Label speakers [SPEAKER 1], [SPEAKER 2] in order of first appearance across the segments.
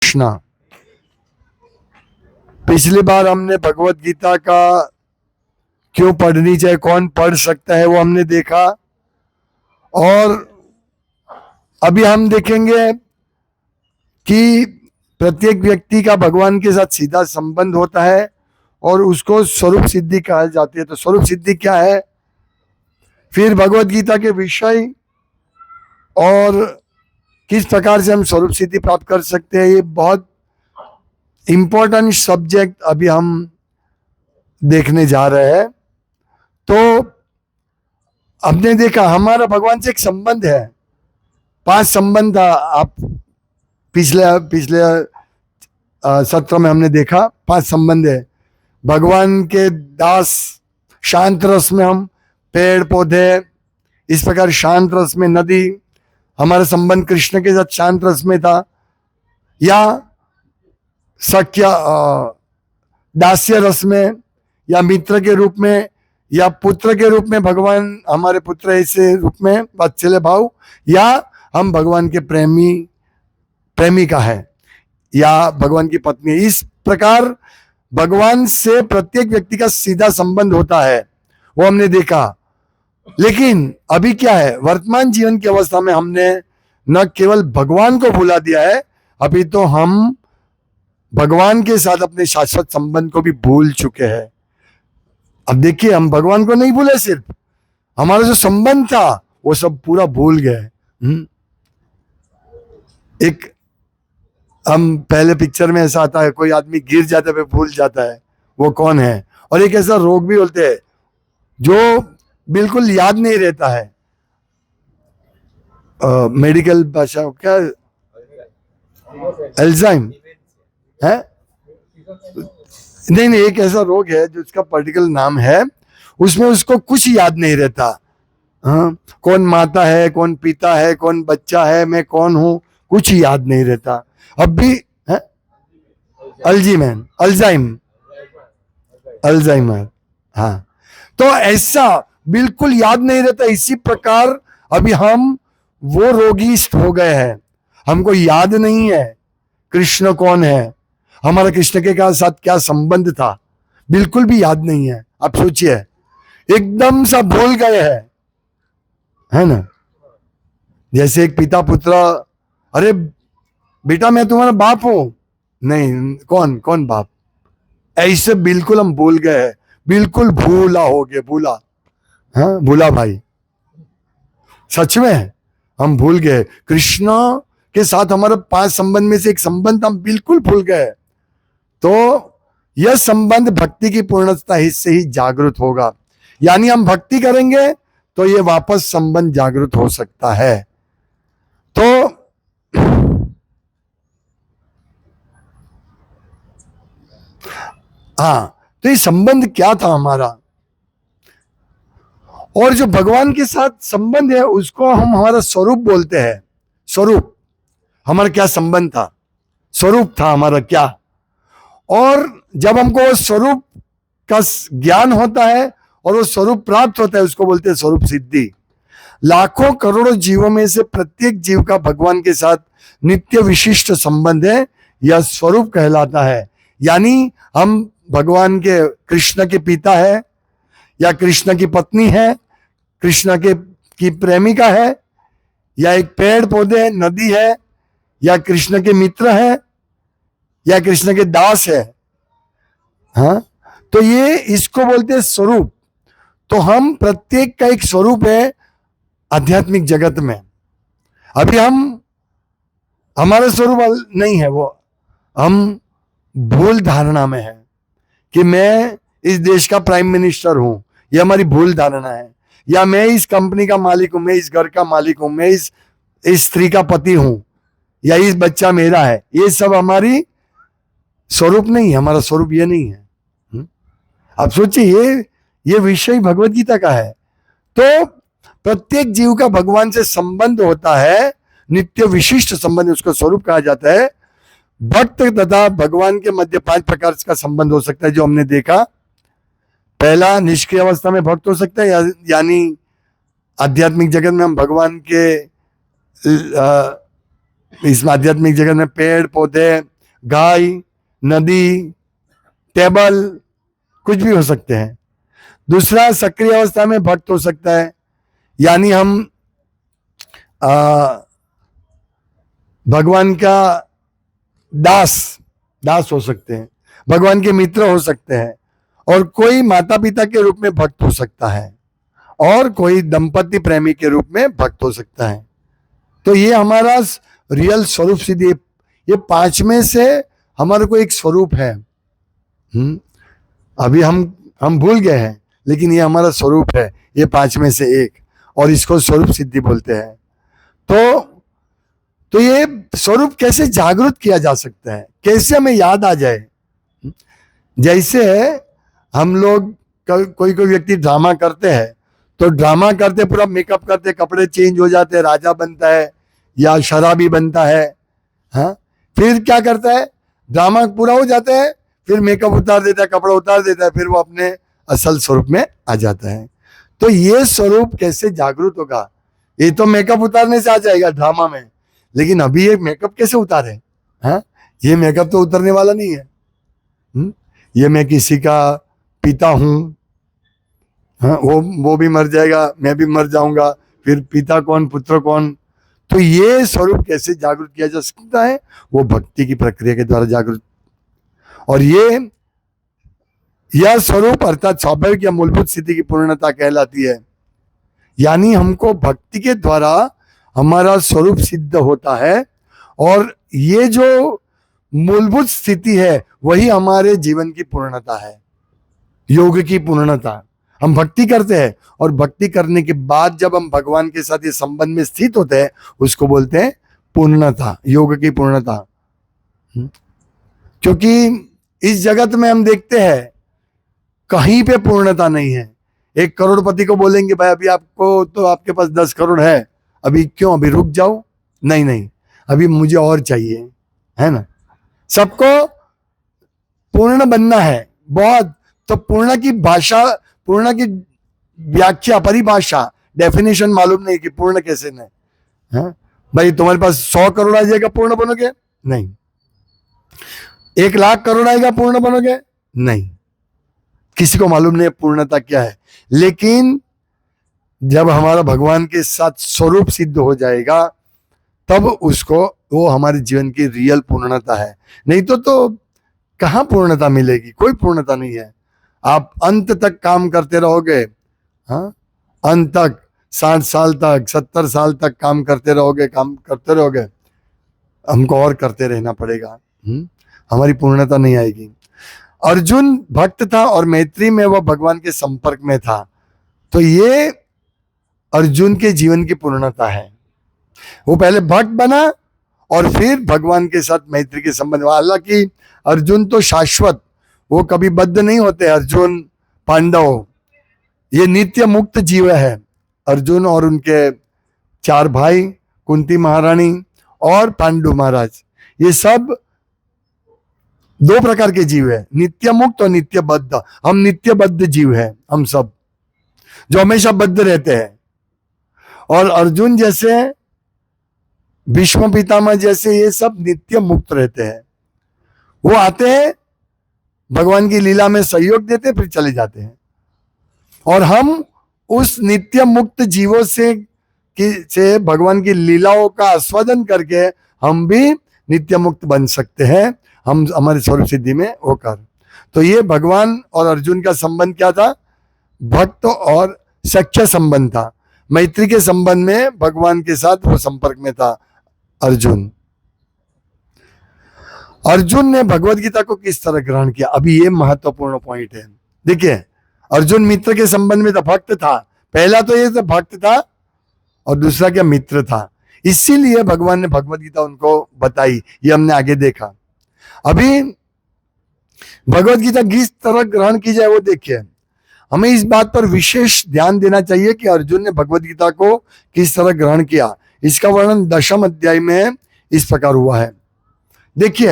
[SPEAKER 1] कृष्णा। पिछली बार हमने भगवत गीता का क्यों पढ़नी चाहिए, कौन पढ़ सकता है, वो हमने देखा। और अभी हम देखेंगे कि प्रत्येक व्यक्ति का भगवान के साथ सीधा संबंध होता है और उसको स्वरूप सिद्धि कहा जाती है। तो स्वरूप सिद्धि क्या है, फिर भगवत गीता के विषय और किस प्रकार से हम स्वरूप सिद्धि प्राप्त कर सकते हैं, ये बहुत इंपॉर्टेंट सब्जेक्ट अभी हम देखने जा रहे हैं। तो हमने देखा हमारा भगवान से एक संबंध है, 5 संबंध था। आप पिछले पिछले सत्र में हमने देखा 5 संबंध है। भगवान के दास, शांत रस में हम पेड़ पौधे, इस प्रकार शांत रस में नदी, हमारा संबंध कृष्ण के साथ शांत रस में था, या सख्य दास्य रस में, या मित्र के रूप में, या पुत्र के रूप में, भगवान हमारे पुत्र ऐसे रूप में वात्सल्य भाव, या हम भगवान के प्रेमिका है, या भगवान की पत्नी। इस प्रकार भगवान से प्रत्येक व्यक्ति का सीधा संबंध होता है, वो हमने देखा। लेकिन अभी क्या है, वर्तमान जीवन की अवस्था में हमने न केवल भगवान को भुला दिया है, अभी तो हम भगवान के साथ अपने शाश्वत संबंध को भी भूल चुके हैं। अब देखिए, हम भगवान को नहीं भूले, सिर्फ हमारा जो संबंध था वो सब पूरा भूल गए। एक हम पहले पिक्चर में ऐसा आता है, कोई आदमी गिर जाता है, भूल जाता है वो कौन है। और एक ऐसा रोग भी होते हैं जो बिल्कुल याद नहीं रहता है, मेडिकल भाषा क्या, अल्जाइमर है, नहीं, एक ऐसा रोग है जो उसका पर्टिकुलर नाम है, उसमें उसको कुछ याद नहीं रहता। हाँ, कौन माता है, कौन पिता है, कौन बच्चा है, मैं कौन हूं, कुछ याद नहीं रहता। अब भी है अल्जाइमर, हाँ। तो ऐसा बिल्कुल याद नहीं रहता। इसी प्रकार अभी हम वो रोगिष्ट हो गए हैं, हमको याद नहीं है कृष्ण कौन है, हमारा कृष्ण के साथ क्या संबंध था, बिल्कुल भी याद नहीं है। आप सोचिए, एकदम सा भूल गए हैं, है ना। जैसे एक पिता पुत्र, अरे बेटा मैं तुम्हारा बाप हूं, नहीं, कौन बाप, ऐसे बिल्कुल हम भूल गए हैं, बिल्कुल भूला हो गए, भूला, हाँ, भूला भाई, सच में हम भूल गए। कृष्ण के साथ हमारा 5 संबंध में से एक संबंध हम बिल्कुल भूल गए। तो यह संबंध भक्ति की पूर्णता से ही जागृत होगा, यानी हम भक्ति करेंगे तो ये वापस संबंध जागृत हो सकता है। तो हाँ, तो ये संबंध क्या था हमारा, और जो भगवान के साथ संबंध है उसको हम हमारा स्वरूप बोलते हैं। स्वरूप, हमारा क्या संबंध था, स्वरूप था हमारा क्या। और जब हमको स्वरूप का ज्ञान होता है और वो स्वरूप प्राप्त होता है, उसको बोलते हैं स्वरूप सिद्धि। लाखों करोड़ों जीवों में से प्रत्येक जीव का भगवान के साथ नित्य विशिष्ट संबंध है, यह स्वरूप कहलाता है। यानी हम भगवान के, कृष्ण के पिता है, या कृष्ण की पत्नी है, कृष्ण की प्रेमिका है, या एक पेड़ पौधे, नदी है, या कृष्ण के मित्र है, या कृष्ण के दास है। हाँ, तो ये इसको बोलते हैं स्वरूप। तो हम प्रत्येक का एक स्वरूप है आध्यात्मिक जगत में। अभी हमारा स्वरूप नहीं है, वो हम भूल धारणा में है कि मैं इस देश का प्राइम मिनिस्टर हूं, ये हमारी भूल धारणा है। या मैं इस कंपनी का मालिक हूं, मैं इस घर का मालिक हूं, मैं इस स्त्री का पति हूं, या इस बच्चा मेरा है। ये सब हमारी स्वरूप नहीं है, हमारा स्वरूप ये नहीं है। आप सोचिए, ये विषय भगवत गीता का है। तो प्रत्येक जीव का भगवान से संबंध होता है, नित्य विशिष्ट संबंध, उसका स्वरूप कहा जाता है। भक्त तथा भगवान के मध्य 5 प्रकार का संबंध हो सकता है, जो हमने देखा। पहला, निष्क्रिय अवस्था में भक्त हो सकता है, यानी आध्यात्मिक जगत में हम भगवान के, इस आध्यात्मिक जगत में पेड़ पौधे, गाय, नदी, टेबल, कुछ भी हो सकते हैं। दूसरा, सक्रिय अवस्था में भक्त हो सकता है, यानी हम भगवान का दास हो सकते हैं, भगवान के मित्र हो सकते हैं, और कोई माता पिता के रूप में भक्त हो सकता है, और कोई दंपति प्रेमी के रूप में भक्त हो सकता है। तो ये हमारा रियल स्वरूप सिद्धि, ये 5 में से हमारे को एक स्वरूप है। अभी हम भूल गए हैं, लेकिन ये हमारा स्वरूप है, ये 5 में से एक, और इसको स्वरूप सिद्धि बोलते हैं। तो ये स्वरूप कैसे जागृत किया जा सकता है, कैसे हमें याद आ जाए? जैसे हम लोग कोई व्यक्ति ड्रामा करते हैं, तो ड्रामा करते पूरा मेकअप करते, कपड़े चेंज हो जाते, राजा बनता है या शराबी बनता है। हाँ, फिर क्या करता है, ड्रामा पूरा हो जाता है, फिर मेकअप उतार देता है, कपड़ा उतार देता है, फिर वो अपने असल स्वरूप में आ जाता है। तो ये स्वरूप कैसे जागृत होगा? ये तो मेकअप उतारने से आ जाएगा ड्रामा में, लेकिन अभी ये मेकअप कैसे उतारे? हाँ, ये मेकअप तो उतरने वाला नहीं है। ये मैं किसी का पिता हूं, हाँ, वो भी मर जाएगा, मैं भी मर जाऊंगा, फिर पिता कौन, पुत्र कौन? तो ये स्वरूप कैसे जागृत किया जा सकता है? वो भक्ति की प्रक्रिया के द्वारा जागृत। और यह स्वरूप अर्थात स्वाभाविक या मूलभूत स्थिति की पूर्णता कहलाती है। यानी हमको भक्ति के द्वारा हमारा स्वरूप सिद्ध होता है, और ये जो मूलभूत स्थिति है वही हमारे जीवन की पूर्णता है, योग की पूर्णता। हम भक्ति करते हैं, और भक्ति करने के बाद जब हम भगवान के साथ ये संबंध में स्थित होते हैं, उसको बोलते हैं पूर्णता, योग की पूर्णता। क्योंकि इस जगत में हम देखते हैं कहीं पे पूर्णता नहीं है। एक करोड़पति को बोलेंगे भाई अभी आपको तो आपके पास 10 करोड़ है, अभी क्यों, अभी रुक जाओ, नहीं, अभी मुझे और चाहिए, है ना? सबको पूर्ण बनना है बहुत। तो पूर्ण की भाषा, पूर्ण की व्याख्या, परिभाषा, डेफिनेशन मालूम नहीं कि पूर्ण कैसे नहीं है। भाई तुम्हारे पास 100 करोड़ आ जाएगा पूर्ण बनोगे? नहीं। 1 लाख करोड़ आएगा पूर्ण बनोगे? नहीं। किसी को मालूम नहीं पूर्णता क्या है। लेकिन जब हमारा भगवान के साथ स्वरूप सिद्ध हो जाएगा, तब उसको, वो हमारे जीवन की रियल पूर्णता है। नहीं तो कहां पूर्णता मिलेगी? कोई पूर्णता नहीं है। आप अंत तक काम करते रहोगे, हाँ, अंत तक 60 साल तक, 70 साल तक काम करते रहोगे, हमको और करते रहना पड़ेगा, हमारी पूर्णता नहीं आएगी। अर्जुन भक्त था और मैत्री में वह भगवान के संपर्क में था, तो ये अर्जुन के जीवन की पूर्णता है। वो पहले भक्त बना और फिर भगवान के साथ मैत्री के संबंध। हालांकि अर्जुन तो शाश्वत, वो कभी बद्ध नहीं होते। अर्जुन, पांडव, ये नित्य मुक्त जीव है। अर्जुन और उनके 4 भाई, कुंती महारानी और पांडु महाराज, ये सब 2 प्रकार के जीव है, नित्य मुक्त और नित्य बद्ध। हम नित्य बद्ध जीव है, हम सब जो हमेशा बद्ध रहते हैं। और अर्जुन जैसे, भीष्म पितामह जैसे, ये सब नित्य मुक्त रहते हैं। वो आते हैं, भगवान की लीला में सहयोग देते, फिर चले जाते हैं। और हम उस नित्य मुक्त जीवों से भगवान की लीलाओं का आस्वादन करके हम भी नित्य मुक्त बन सकते हैं, हम हमारे स्वरूप सिद्धि में होकर। तो ये भगवान और अर्जुन का संबंध क्या था? भक्त और सख्य संबंध था। मैत्री के संबंध में भगवान के साथ वो संपर्क में था अर्जुन। अर्जुन ने भगवत गीता को किस तरह ग्रहण किया? अभी ये महत्वपूर्ण पॉइंट है। देखिए, अर्जुन मित्र के संबंध में था, भक्त था। पहला तो ये भक्त था, और दूसरा क्या, मित्र था। इसीलिए भगवान ने भगवत गीता उनको बताई, ये हमने आगे देखा। अभी भगवत गीता किस तरह ग्रहण की जाए वो देखिए। हमें इस बात पर विशेष ध्यान देना चाहिए कि अर्जुन ने भगवत गीता को किस तरह ग्रहण किया। इसका वर्णन 10वें अध्याय में इस प्रकार हुआ है। देखिए,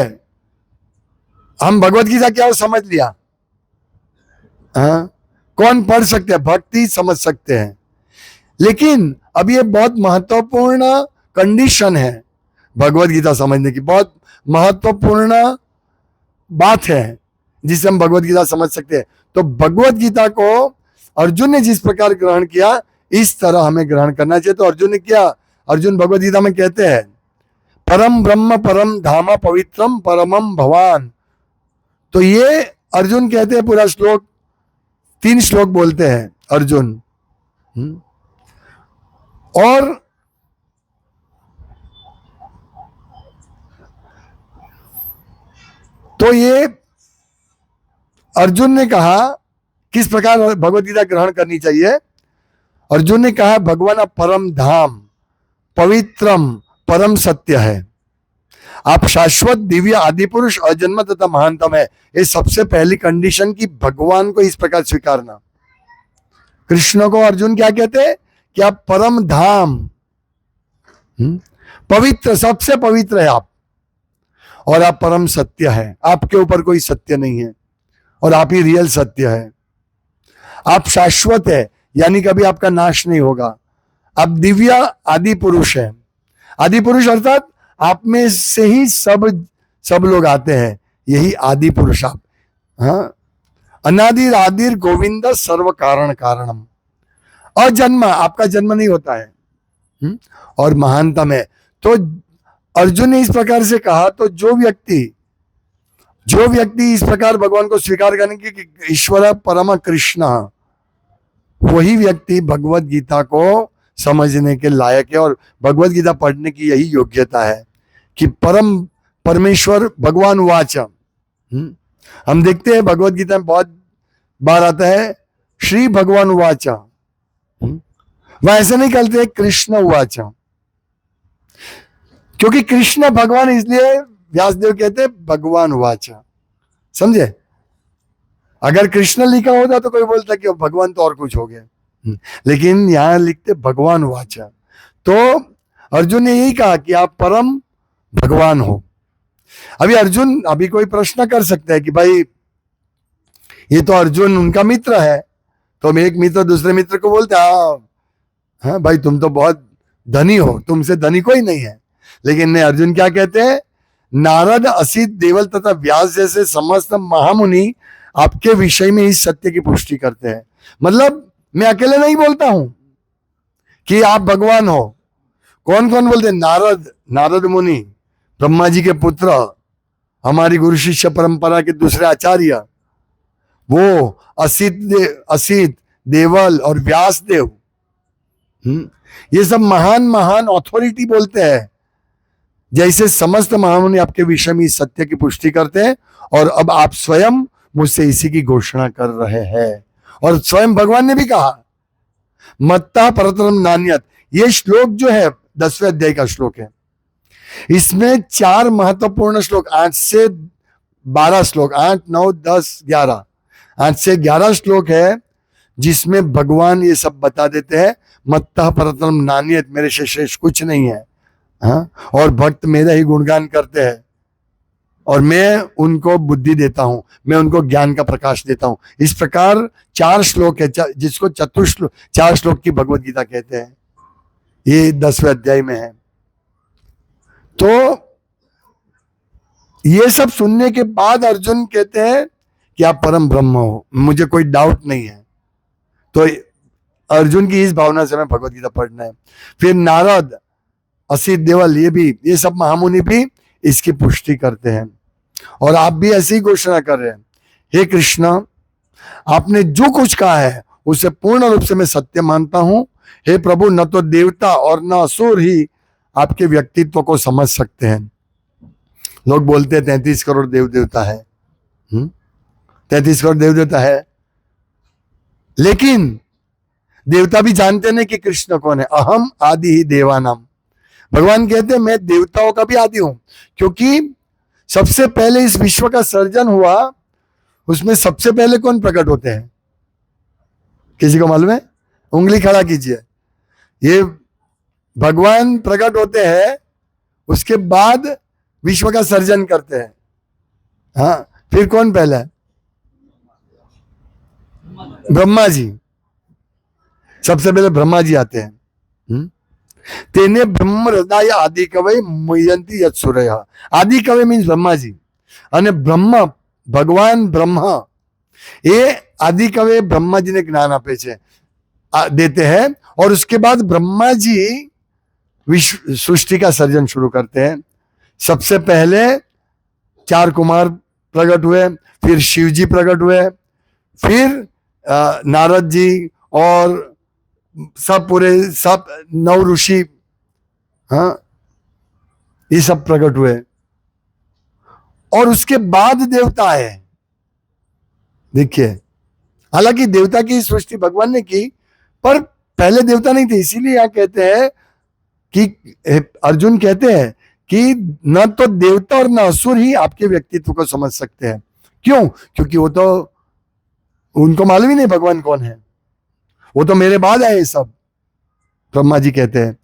[SPEAKER 1] हम भगवत गीता क्या हो समझ लिया, हाँ, कौन पढ़ सकते हैं? भक्ति समझ सकते हैं। लेकिन अब ये बहुत महत्वपूर्ण कंडीशन है भगवत गीता समझने की, बहुत महत्वपूर्ण बात है जिसे हम भगवत गीता समझ सकते हैं। तो भगवत गीता को अर्जुन ने जिस प्रकार ग्रहण किया, इस तरह हमें ग्रहण करना चाहिए। तो अर्जुन ने किया, अर्जुन भगवत गीता में कहते हैं परम ब्रह्म परम धाम पवित्रम परमम भवान। तो ये अर्जुन कहते हैं, पूरा श्लोक 3 श्लोक बोलते हैं अर्जुन। और तो ये अर्जुन ने कहा किस प्रकार भगवत गीता ग्रहण करनी चाहिए। अर्जुन ने कहा भगवान परम धाम पवित्रम परम सत्य है, आप शाश्वत दिव्य आदि पुरुष अजन्म तथा महानतम है। ये सबसे पहली कंडीशन की भगवान को इस प्रकार स्वीकारना। कृष्ण को अर्जुन क्या कहते हैं कि आप परम धाम पवित्र, सबसे पवित्र है आप, और आप परम सत्य है, आपके ऊपर कोई सत्य नहीं है और आप ही रियल सत्य है। आप शाश्वत है, यानी कभी आपका नाश नहीं होगा। आप दिव्य आदि पुरुष है। आदि पुरुष अर्थात आप में से ही सब लोग आते हैं, यही आदि पुरुष आप। हाँ, अनादिर आदिर गोविंद सर्व कारण कारणम, अजन्म, आपका जन्म नहीं होता है, और महानतम है। तो अर्जुन ने इस प्रकार से कहा, तो जो व्यक्ति इस प्रकार भगवान को स्वीकार करेंगे कि ईश्वर परम कृष्ण, वही व्यक्ति भगवत गीता को समझने के लायक है। और भगवत गीता पढ़ने की यही योग्यता है कि परम परमेश्वर भगवान वाच। हम देखते हैं भगवत गीता में बहुत बार आता है श्री भगवान वाच, वह ऐसे नहीं कहते कृष्ण वाच, क्योंकि कृष्ण भगवान, इसलिए व्यासदेव कहते हैं भगवान वाच। समझे? अगर कृष्ण लिखा होता तो कोई बोलता कि भगवान तो और कुछ हो गया, लेकिन यहां लिखते भगवान वाच। तो अर्जुन ने यही कहा कि आप परम भगवान हो। अभी कोई प्रश्न कर सकता है कि भाई ये तो अर्जुन उनका मित्र है, तो एक मित्र दूसरे मित्र को बोलते हाँ भाई तुम तो बहुत धनी हो, तुमसे धनी कोई नहीं है। लेकिन नहीं, अर्जुन क्या कहते हैं, नारद असित देवल तथा व्यास जैसे समस्त महामुनि आपके विषय में इस सत्य की पुष्टि करते हैं। मतलब मैं अकेले नहीं बोलता हूं कि आप भगवान हो। कौन कौन बोलते हैं? नारद मुनि, ब्रह्मा जी के पुत्र, हमारी गुरु शिष्य परंपरा के दूसरे आचार्य, वो असित देवल और व्यास देव, ये सब महान महान अथॉरिटी बोलते हैं जैसे समस्त महामुनि आपके विषय में इस सत्य की पुष्टि करते हैं। और अब आप स्वयं मुझसे इसी की घोषणा कर रहे हैं। और स्वयं भगवान ने भी कहा मत्ता परतरम नान्यत। ये श्लोक जो है 10वें अध्याय का श्लोक है। इसमें 4 महत्वपूर्ण श्लोक, 8 से 12 श्लोक, 8, 9, 10, 11, 8 से 11 श्लोक है जिसमें भगवान ये सब बता देते हैं। मत्ता परतरम नान्यत, मेरे से श्रेष्ठ कुछ नहीं है। हाँ, और भक्त मेरा ही गुणगान करते हैं और मैं उनको बुद्धि देता हूं, मैं उनको ज्ञान का प्रकाश देता हूं। इस प्रकार 4 श्लोक है जिसको 4 श्लोक की भगवत गीता कहते हैं। ये 10वें अध्याय में है। तो ये सब सुनने के बाद अर्जुन कहते हैं कि आप परम ब्रह्म हो, मुझे कोई डाउट नहीं है। तो अर्जुन की इस भावना से मैं भगवत गीता पढ़ना है। फिर नारद, असित देवल, ये सब महामुनि भी इसकी पुष्टि करते हैं और आप भी ऐसी ही घोषणा कर रहे हैं। हे कृष्ण, आपने जो कुछ कहा है उसे पूर्ण रूप से मैं सत्य मानता हूं। हे प्रभु, न तो देवता और न असुर ही आपके व्यक्तित्व को समझ सकते हैं। लोग बोलते हैं 33 करोड़ देव देवता है, 33 करोड़ देव देवता है, लेकिन देवता भी जानते नहीं कि कृष्ण कौन है। अहम आदि ही देवानाम। भगवान कहते हैं मैं देवताओं का भी आदि हूं, क्योंकि सबसे पहले इस विश्व का सर्जन हुआ, उसमें सबसे पहले कौन प्रकट होते हैं? किसी को मालूम है? उंगली खड़ा कीजिए। ये भगवान प्रकट होते हैं, उसके बाद विश्व का सर्जन करते हैं। हाँ, फिर कौन पहला है? ब्रह्मा जी। सबसे पहले ब्रह्मा जी आते हैं। तेने ब्रह्म हृदय आदि कवय मुयंती यत सूर्य। आदि कवय मीन्स ब्रह्मा जी, અને બ્રહ્મ ભગવાન બ્રહ્મા એ आदि कवय ब्रह्मा जी ने ज्ञान आपे छे, देते हैं। और उसके बाद ब्रह्मा जी विश्व सृष्टि का सर्जन शुरू करते हैं। सबसे पहले 4 कुमार प्रकट हुए, फिर शिव जी प्रकट हुए, फिर नारद जी और सब पूरे सब 9 ऋषि, हाँ, ये सब प्रकट हुए। और उसके बाद देवता है। देखिए, हालांकि देवता की सृष्टि भगवान ने की, पर पहले देवता नहीं थे। इसीलिए यहां कहते हैं कि अर्जुन कहते हैं कि न तो देवता और न असुर ही आपके व्यक्तित्व को समझ सकते हैं। क्यों? क्योंकि वो तो उनको मालूम ही नहीं भगवान कौन है, वो तो मेरे बाद आए सब। ब्रह्मा जी कहते हैं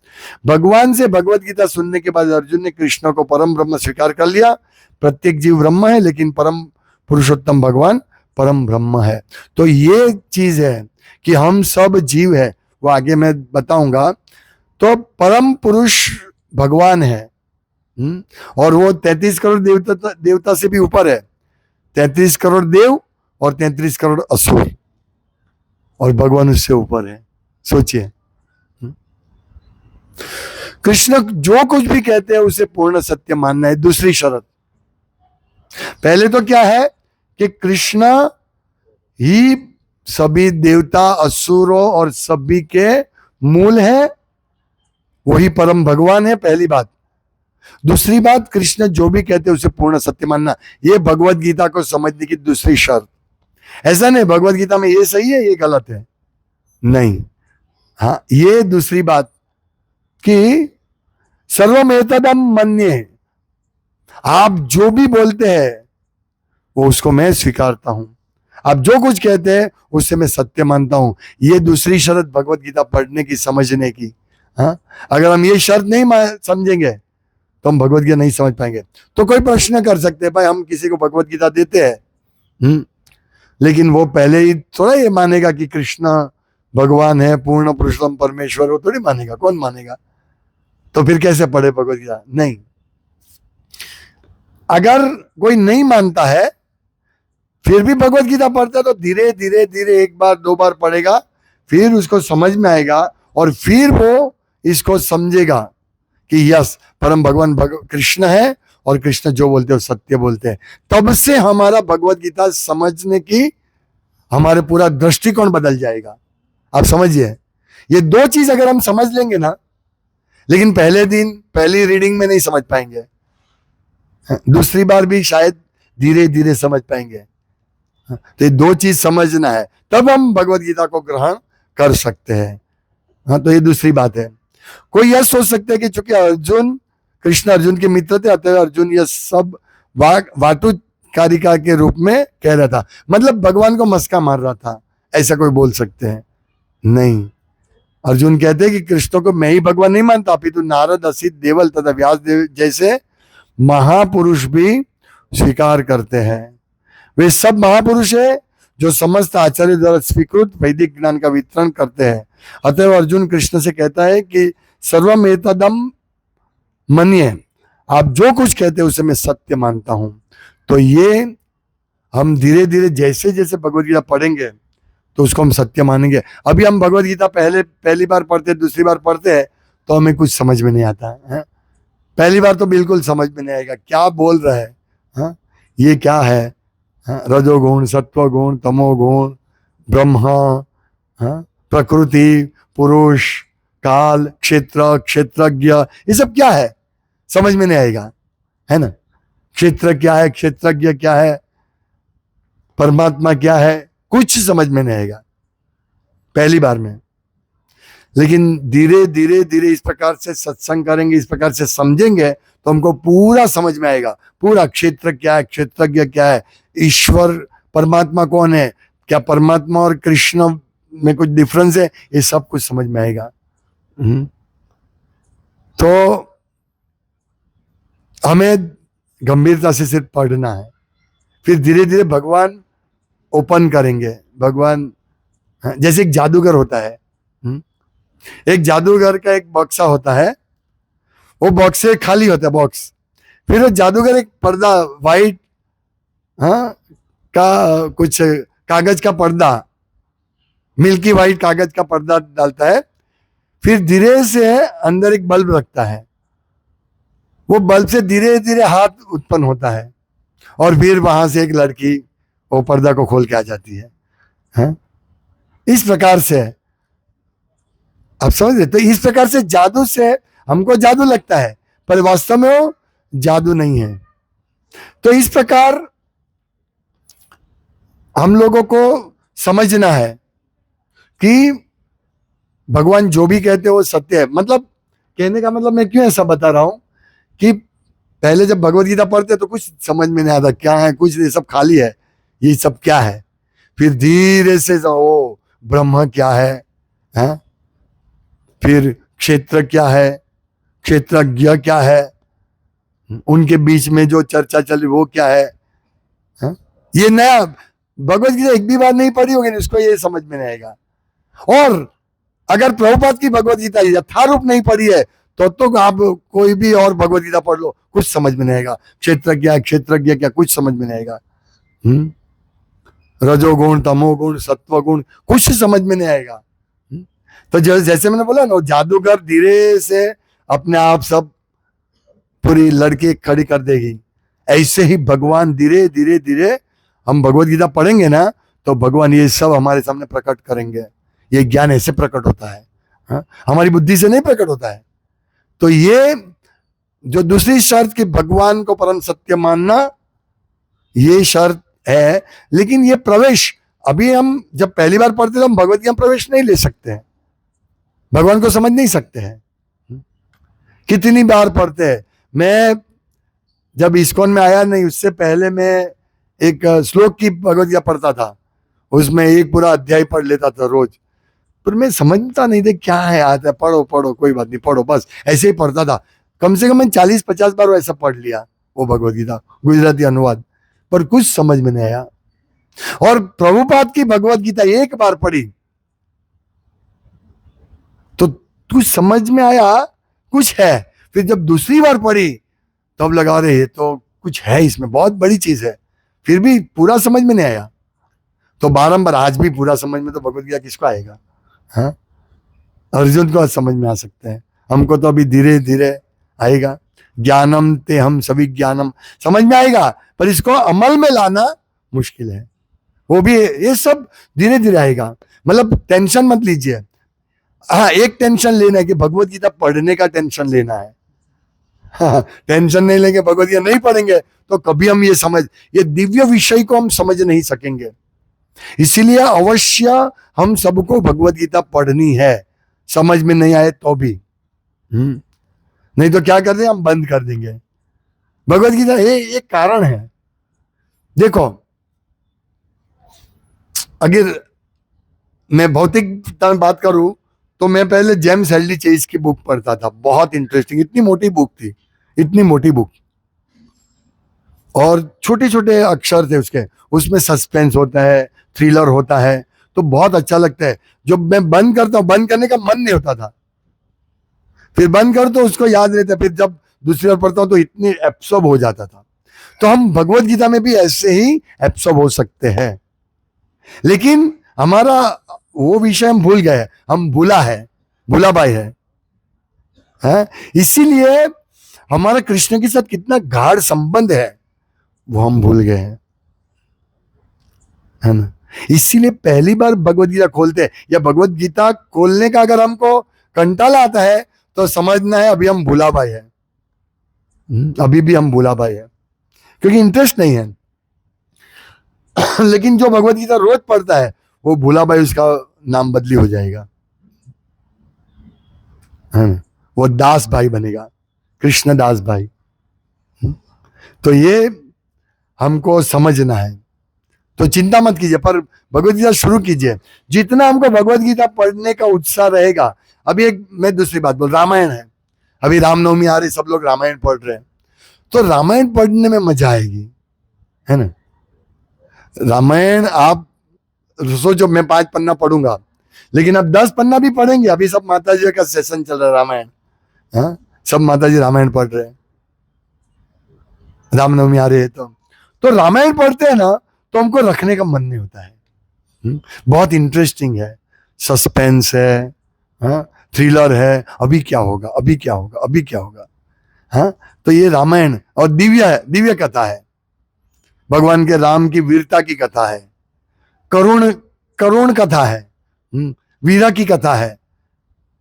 [SPEAKER 1] भगवान से भगवत गीता सुनने के बाद अर्जुन ने कृष्ण को परम ब्रह्म स्वीकार कर लिया। प्रत्येक जीव ब्रह्म है, लेकिन परम पुरुषोत्तम भगवान परम ब्रह्म है। तो ये चीज है कि हम सब जीव है, वो आगे मैं बताऊंगा। तो परम पुरुष भगवान है, और वो 33 करोड़ देवता से भी ऊपर है। 33 करोड़ देव और 33 करोड़ असुर, और भगवान उससे ऊपर है। सोचिए, कृष्ण जो कुछ भी कहते हैं उसे पूर्ण सत्य मानना है। दूसरी शर्त, पहले तो क्या है कि कृष्ण ही सभी देवता असुरों और सभी के मूल है, वही परम भगवान है, पहली बात। दूसरी बात, कृष्ण जो भी कहते हैं उसे पूर्ण सत्य मानना, ये भगवत गीता को समझने की दूसरी शर्त। ऐसा नहीं भगवत गीता में ये सही है ये गलत है, नहीं। हाँ, ये दूसरी बात कि सर्वमेतदम मन्ये, आप जो भी बोलते हैं वो उसको मैं स्वीकारता हूं। आप जो कुछ कहते हैं उससे मैं सत्य मानता हूं। ये दूसरी शर्त भगवत गीता पढ़ने की, समझने की। हाँ, अगर हम ये शर्त नहीं समझेंगे तो हम भगवत गीता नहीं समझ पाएंगे। तो कोई प्रश्न कर सकते हैं, भाई हम किसी को भगवत गीता देते हैं, लेकिन वो पहले ही थोड़ा ये मानेगा कि कृष्ण भगवान है, पूर्ण पुरुषोत्तम परमेश्वर, वो थोड़ी मानेगा। कौन मानेगा? तो फिर कैसे पढ़े भगवत गीता? नहीं। अगर कोई नहीं मानता है फिर भी भगवत गीता पढ़ता है तो धीरे धीरे धीरे 1 बार 2 बार पढ़ेगा, फिर उसको समझ में आएगा, और फिर वो इसको समझेगा कि यस, परम भगवान कृष्ण है, और कृष्ण जो बोलते हैं सत्य बोलते हैं। तब से हमारा भगवत गीता समझने की हमारे पूरा दृष्टिकोण बदल जाएगा। आप समझिए, ये 2 चीज अगर हम समझ लेंगे ना, लेकिन पहले दिन पहली रीडिंग में नहीं समझ पाएंगे, दूसरी बार भी शायद धीरे धीरे समझ पाएंगे। तो ये 2 चीज समझना है, तब हम भगवत गीता को ग्रहण कर सकते हैं। हाँ, तो ये दूसरी बात है। कोई यह सोच सकते हैं कि चूंकि कृष्ण अर्जुन के मित्र थे, अतः अर्जुन यह सब वाटुकारिका के रूप में कह रहा था, मतलब भगवान को मस्का मार रहा था, ऐसा कोई बोल सकते हैं? नहीं। अर्जुन कहते हैं कि कृष्ण को मैं ही भगवान नहीं मानता, अपितु नारद, असित, देवल तथा व्यास देव जैसे महापुरुष भी स्वीकार करते हैं। वे सब महापुरुष है जो समस्त आचार्य द्वारा स्वीकृत वैदिक ज्ञान का वितरण करते हैं। अतः अर्जुन कृष्ण से कहता है कि सर्वमेतदम मन्ये, आप जो कुछ कहते हैं उसे मैं सत्य मानता हूं। तो ये हम धीरे धीरे जैसे जैसे भगवत गीता पढ़ेंगे तो उसको हम सत्य मानेंगे। अभी हम भगवत गीता पहली बार पढ़ते, दूसरी बार पढ़ते हैं तो हमें कुछ समझ में नहीं आता है। पहली बार तो बिल्कुल समझ में नहीं आएगा क्या बोल रहा है। हाँ, ये क्या है? रजोगुण, सत्वगुण, तमोगुण, ब्रह्मा, प्रकृति, पुरुष, काल, क्षेत्र, क्षेत्रज्ञ, ये सब क्या है समझ में नहीं आएगा, है ना। क्षेत्र क्या है, क्षेत्रज्ञ क्या है, परमात्मा क्या है, कुछ समझ में नहीं आएगा पहली बार में। लेकिन धीरे धीरे धीरे इस प्रकार से सत्संग करेंगे, इस प्रकार से समझेंगे तो हमको पूरा समझ में आएगा। पूरा क्षेत्र क्या है, क्षेत्रज्ञ क्या है, ईश्वर परमात्मा कौन है, क्या परमात्मा और कृष्ण में कुछ डिफरेंस है, ये सब कुछ समझ में आएगा। तो हमें गंभीरता से सिर्फ पढ़ना है, फिर धीरे धीरे भगवान ओपन करेंगे। भगवान जैसे एक जादूगर होता है, एक जादूगर का एक बक्सा होता है, वो बॉक्स से खाली होता है बॉक्स, फिर वो जादूगर एक पर्दा वाइट, हाँ, का कुछ कागज का पर्दा, मिल्की वाइट कागज का पर्दा डालता है, फिर धीरे से अंदर एक बल्ब रखता है, वो बल्ब से धीरे धीरे हाथ उत्पन्न होता है, और फिर वहां से एक लड़की वो पर्दा को खोल के आ जाती है। हाँ? इस प्रकार से आप समझ रहे, तो इस प्रकार से जादू से हमको जादू लगता है, पर वास्तव में वो जादू नहीं है। तो इस प्रकार हम लोगों को समझना है कि भगवान जो भी कहते हैं वो सत्य है। मतलब कहने का मतलब मैं क्यों ऐसा बता रहा हूं कि पहले जब भगवत गीता पढ़ते तो कुछ समझ में नहीं आता क्या है, कुछ ये सब खाली है, ये सब क्या है। फिर धीरे से ओ ब्रह्म क्या है? फिर क्षेत्र क्या है, क्षेत्रज्ञ क्या है, उनके बीच में जो चर्चा चली वो क्या है? ये नया भगवत गीता एक भी बार नहीं पढ़ी होगी इसको ये समझ में नहीं आएगा। और अगर प्रभुपाद की भगवत गीता यथारूप नहीं पढ़ी है तो आप कोई भी और भगवत गीता पढ़ लो, कुछ समझ में नहीं आएगा। क्षेत्रज्ञ क्या कुछ समझ में नहीं आएगा। रजोगुण, तमोगुण, सत्वगुण, कुछ समझ में नहीं आएगा। तो जैसे मैंने बोला ना, जादूगर धीरे से अपने आप सब पूरी लड़की खड़ी कर देगी, ऐसे ही भगवान धीरे धीरे धीरे हम भगवत गीता पढ़ेंगे ना तो भगवान ये सब हमारे सामने प्रकट करेंगे। ये ज्ञान ऐसे प्रकट होता है, हाँ? हमारी बुद्धि से नहीं प्रकट होता है। तो ये जो दूसरी शर्त कि भगवान को परम सत्य मानना, ये शर्त है। लेकिन ये प्रवेश अभी हम जब पहली बार पढ़ते तो हम भगवत गीता प्रवेश नहीं ले सकते हैं, भगवान को समझ नहीं सकते हैं। कितनी बार पढ़ते हैं। मैं जब इस्कॉन में आया नहीं उससे पहले मैं एक श्लोक की भगवत गीता पढ़ता था, उसमें एक पूरा अध्याय पढ़ लेता था रोज, पर मैं समझता नहीं था क्या है, आता है पढ़ो पढ़ो कोई बात नहीं पढ़ो, बस ऐसे ही पढ़ता था। कम से कम मैं 40-50 बार ऐसा पढ़ लिया वो भगवत गीता गुजराती अनुवाद, पर कुछ समझ में नहीं आया। और प्रभुपाद की भगवत गीता एक बार पढ़ी तो कुछ समझ में आया, कुछ है। फिर जब दूसरी बार पढ़ी तब लगा रहे तो कुछ है इसमें, बहुत बड़ी चीज है, फिर भी पूरा समझ में नहीं आया। तो बारंबार आज भी पूरा समझ में तो भगवत गीता किसको आएगा? हाँ, अर्जुन को आज समझ में आ सकते हैं, हमको तो अभी धीरे धीरे आएगा। ज्ञानम ते हम सभी ज्ञानम समझ में आएगा, पर इसको अमल में लाना मुश्किल है। वो भी ये सब धीरे धीरे आएगा। मतलब टेंशन मत लीजिए। हाँ, एक टेंशन लेना है कि भगवत गीता पढ़ने का टेंशन लेना है। हाँ, टेंशन नहीं लेंगे, भगवत गीता नहीं पढ़ेंगे तो कभी हम ये दिव्य विषय को हम समझ नहीं सकेंगे। इसीलिए अवश्य हम सबको भगवत गीता पढ़नी है, समझ में नहीं आए तो भी। नहीं तो क्या कर देंगे, हम बंद कर देंगे। भगवत गीता ये एक कारण है। देखो, अगर मैं भौतिक बात करूं तो मैं पहले जेम्स हेल्डी चेज की बुक पढ़ता था, बहुत इंटरेस्टिंग, इतनी मोटी बुक थी, इतनी मोटी बुक, और छोटे छोटे अक्षर थे उसके, उसमें सस्पेंस होता है, थ्रिलर होता है, तो बहुत अच्छा लगता है। जब मैं बंद करता हूं, बंद करने का मन नहीं होता था, फिर बंद कर तो उसको याद रहता है, फिर जब दूसरी बार पढ़ता हूं तो इतनी एब्सॉर्ब हो जाता था। तो हम भगवत गीता में भी ऐसे ही एब्सॉर्ब हो सकते हैं, लेकिन हमारा वो विषय हम भूल गए, हम भूलाबाई है? इसीलिए हमारा कृष्ण के साथ कितना गाढ़ संबंध है वो हम भूल गए हैं, है ना? इसीलिए पहली बार भगवत गीता खोलते हैं या भगवत गीता खोलने का अगर हमको कंटाला आता है तो समझना है अभी हम भूलाबाई है, अभी भी हम भूलाबाई है, क्योंकि इंटरेस्ट नहीं है। लेकिन जो भगवत गीता रोज पढ़ता है वो भूलाबाई, उसका नाम बदली हो जाएगा, है ना? वो दास भाई बनेगा, कृष्ण दास भाई। तो ये हमको समझना है। तो चिंता मत कीजिए, पर भगवत गीता शुरू कीजिए। जितना हमको भगवत गीता पढ़ने का उत्साह रहेगा, अभी एक मैं दूसरी बात बोल, रामायण है, अभी रामनवमी आ रही, सब लोग रामायण पढ़ रहे हैं, तो रामायण पढ़ने में मजा आएगी, है ना? रामायण आप सोचो, मैं 5 पन्ना पढ़ूंगा, लेकिन अब 10 पन्ना भी पढ़ेंगे। अभी सब माता जी का सेशन चल रहा है रामायण, हाँ, सब माता जी रामायण पढ़ रहे हैं, रामनवमी आ रही है तो रामायण पढ़ते हैं ना तो हमको रखने का मन नहीं होता है। बहुत इंटरेस्टिंग है, सस्पेंस है, हाँ, थ्रिलर है, अभी क्या होगा, अभी क्या होगा, अभी क्या होगा। हाँ, तो ये रामायण और दिव्य कथा है, भगवान के राम की वीरता की कथा है, करुण करुण कथा है, वीरा की कथा है।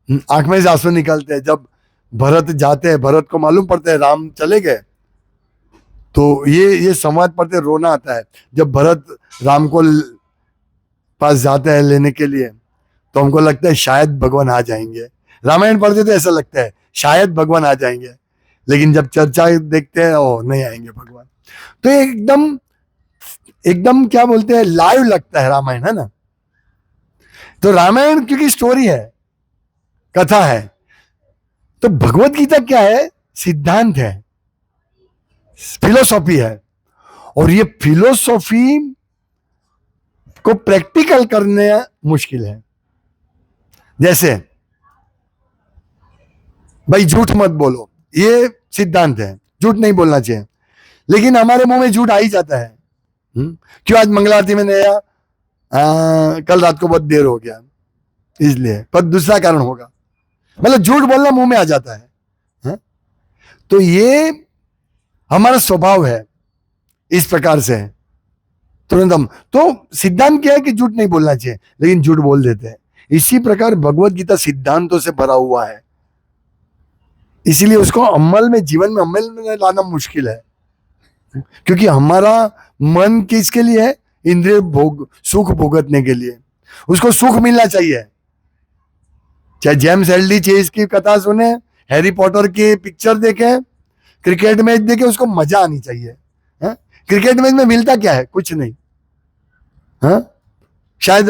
[SPEAKER 1] आंख में से आंसू निकलते हैं जब भरत जाते हैं, भरत को मालूम पड़ता है राम चले गए, तो ये संवाद पढ़ते रोना आता है। जब भरत राम को पास जाते हैं लेने के लिए, तो हमको लगता है शायद भगवान आ जाएंगे। रामायण पढ़ते तो ऐसा लगता है शायद भगवान आ जाएंगे, लेकिन जब चर्चा देखते हैं ओ नहीं आएंगे भगवान। तो एकदम एकदम क्या बोलते हैं, लाइव लगता है रामायण, है ना। तो रामायण क्योंकि स्टोरी है, कथा है, तो भगवत गीता क्या है, सिद्धांत है, फिलोसॉफी है। और ये फिलोसॉफी को प्रैक्टिकल करने मुश्किल है। जैसे भाई झूठ मत बोलो, ये सिद्धांत है, झूठ नहीं बोलना चाहिए, लेकिन हमारे मुंह में झूठ आ ही जाता है। क्यों, आज मंगला आरती में नहीं आया, कल रात को बहुत देर हो गया इसलिए, पर दूसरा कारण होगा, मतलब झूठ बोलना मुंह में आ जाता है। तो ये हमारा स्वभाव है इस प्रकार से, तुरंत हम तो सिद्धांत क्या है कि झूठ नहीं बोलना चाहिए, लेकिन झूठ बोल देते हैं। इसी प्रकार भगवत गीता सिद्धांतों से भरा हुआ है, इसीलिए उसको अमल में, जीवन में अमल में लाना मुश्किल है। क्योंकि हमारा मन किसके लिए है, इंद्रिय भोग, सुख भुगतने के लिए, उसको सुख मिलना चाहिए। चाहे जेम्स एलडी चेस की कथा सुने, हैरी पॉटर की पिक्चर देखे, क्रिकेट मैच देखे, उसको मजा आनी चाहिए। है? क्रिकेट मैच में मिलता क्या है, कुछ नहीं। है? शायद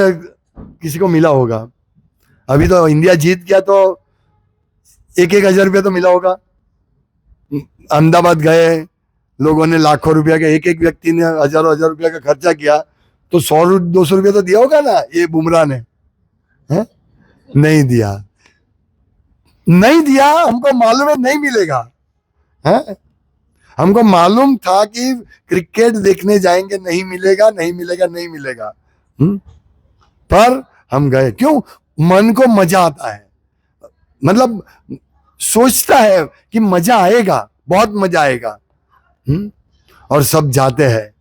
[SPEAKER 1] किसी को मिला होगा, अभी तो इंडिया जीत गया तो 1,000 रुपया तो मिला होगा। अहमदाबाद गए, लोगों ने लाखों रुपया का, एक व्यक्ति ने हजारों हजार रुपया का खर्चा किया, तो 100-200 रुपया तो दिया होगा ना ये बुमराह ने। है? नहीं दिया, नहीं दिया, हमको मालूम है नहीं मिलेगा। है? हमको मालूम था कि क्रिकेट देखने जाएंगे, नहीं मिलेगा, नहीं मिलेगा, नहीं मिलेगा। पर हम गए, क्यों, मन को मजा आता है, मतलब सोचता है कि मजा आएगा, बहुत मजा आएगा। और सब जाते हैं,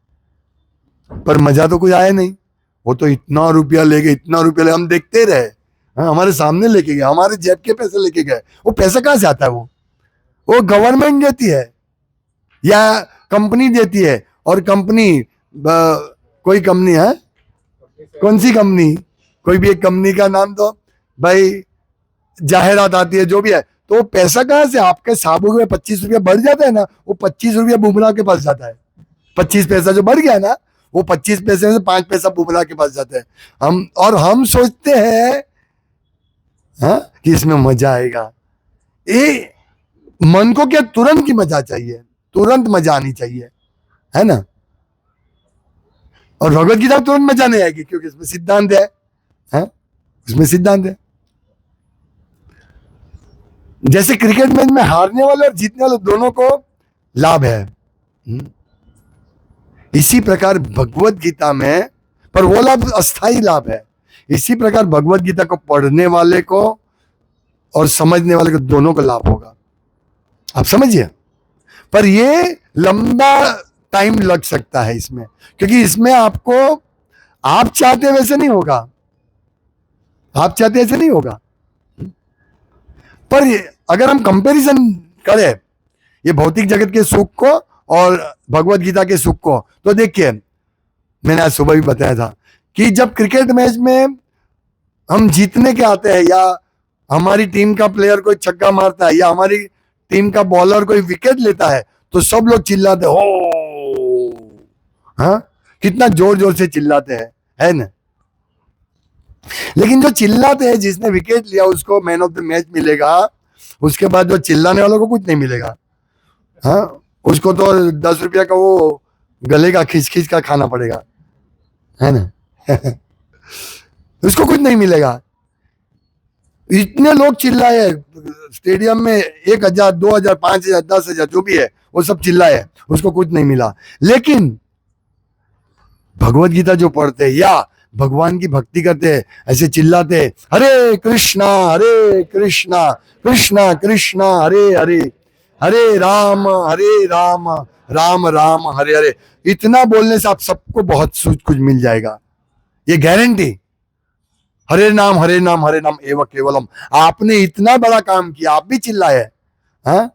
[SPEAKER 1] पर मजा तो कुछ आया नहीं। वो तो इतना रुपया ले गए, इतना रुपया ले, हम देखते रहे, हमारे सामने लेके गए, हमारे जेब के पैसे लेके गए। वो पैसा कहां से आता है, वो गवर्नमेंट देती है या कंपनी देती है। और कंपनी, कोई कंपनी है, कौन सी कंपनी, कोई भी एक कंपनी का नाम दो भाई, जाहिरात आती है जो भी है, तो वो पैसा कहां से, आपके साबुन में 25 रुपया बढ़ जाता है ना, वो 25 रुपया बुमराह के पास जाता है। 25 पैसा जो बढ़ गया ना, वो 25 पैसे में से 5 पैसा बुमराह के पास जाता है। हम सोचते हैं कि इसमें मजा आएगा। ये मन को क्या तुरंत की मजा चाहिए, तुरंत मजा आनी चाहिए, है ना। और भगवत गीता तुरंत मजा नहीं आएगी, क्योंकि इसमें सिद्धांत है, इसमें सिद्धांत है। जैसे क्रिकेट मैच में हारने वाले और जीतने वाले दोनों को लाभ है, इसी प्रकार भगवत गीता में, पर वो लाभ अस्थाई लाभ है। इसी प्रकार भगवत गीता को पढ़ने वाले को और समझने वाले को दोनों को लाभ होगा, आप समझिए। पर ये लंबा टाइम लग सकता है इसमें, क्योंकि इसमें आपको, आप चाहते वैसे नहीं होगा, आप चाहते ऐसे नहीं होगा। पर अगर हम कंपैरिजन करें ये भौतिक जगत के सुख को और भगवत गीता के सुख को, तो देखिए, मैंने आज सुबह भी बताया था कि जब क्रिकेट मैच में हम जीतने के आते हैं, या हमारी टीम का प्लेयर कोई छक्का मारता है, या हमारी टीम का बॉलर कोई विकेट लेता है, तो सब लोग चिल्लाते हो, हाँ, कितना जोर जोर से चिल्लाते हैं, है ना। लेकिन जो चिल्लाते हैं, जिसने विकेट लिया उसको मैन ऑफ द मैच मिलेगा, उसके बाद जो चिल्लाने वालों को कुछ नहीं मिलेगा। हाँ, उसको तो 10 रुपया का वो गले का खींच खींच का खाना पड़ेगा, है ना। उसको कुछ नहीं मिलेगा। इतने लोग चिल्लाए स्टेडियम में, 1,000, 2,000, 5,000, 10,000 जो भी है वो सब चिल्लाए, उसको कुछ नहीं मिला। लेकिन भगवत गीता जो पढ़ते या भगवान की भक्ति करते हैं, ऐसे चिल्लाते हैं, हरे कृष्णा कृष्णा कृष्णा हरे हरे, हरे राम राम राम हरे हरे, इतना बोलने से आप सबको बहुत कुछ मिल जाएगा, ये गारंटी। हरे नाम हरे नाम हरे नाम एवं केवलम। आपने इतना बड़ा काम किया, आप भी चिल्लाए, हाँ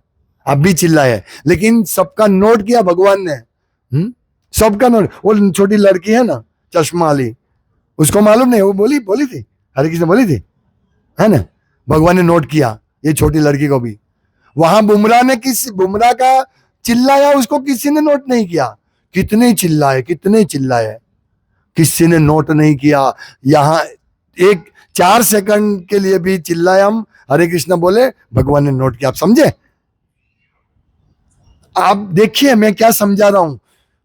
[SPEAKER 1] आप भी चिल्लाए, लेकिन सबका नोट किया भगवान ने। सबका नोट। वो छोटी लड़की है ना चश्मा वाली, उसको मालूम नहीं, वो बोली बोली थी, हरे कृष्ण बोली थी, है ना, भगवान ने नोट किया ये छोटी लड़की को भी। वहां बुमराह का चिल्लाया, उसको किसी ने नोट नहीं किया। कितने चिल्लाए, किसी ने नोट नहीं किया। यहाँ 4 सेकंड के लिए भी चिल्लाए हम, हरे कृष्ण बोले, भगवान ने नोट किया। आप समझे? आप देखिए मैं क्या समझा रहा हूं।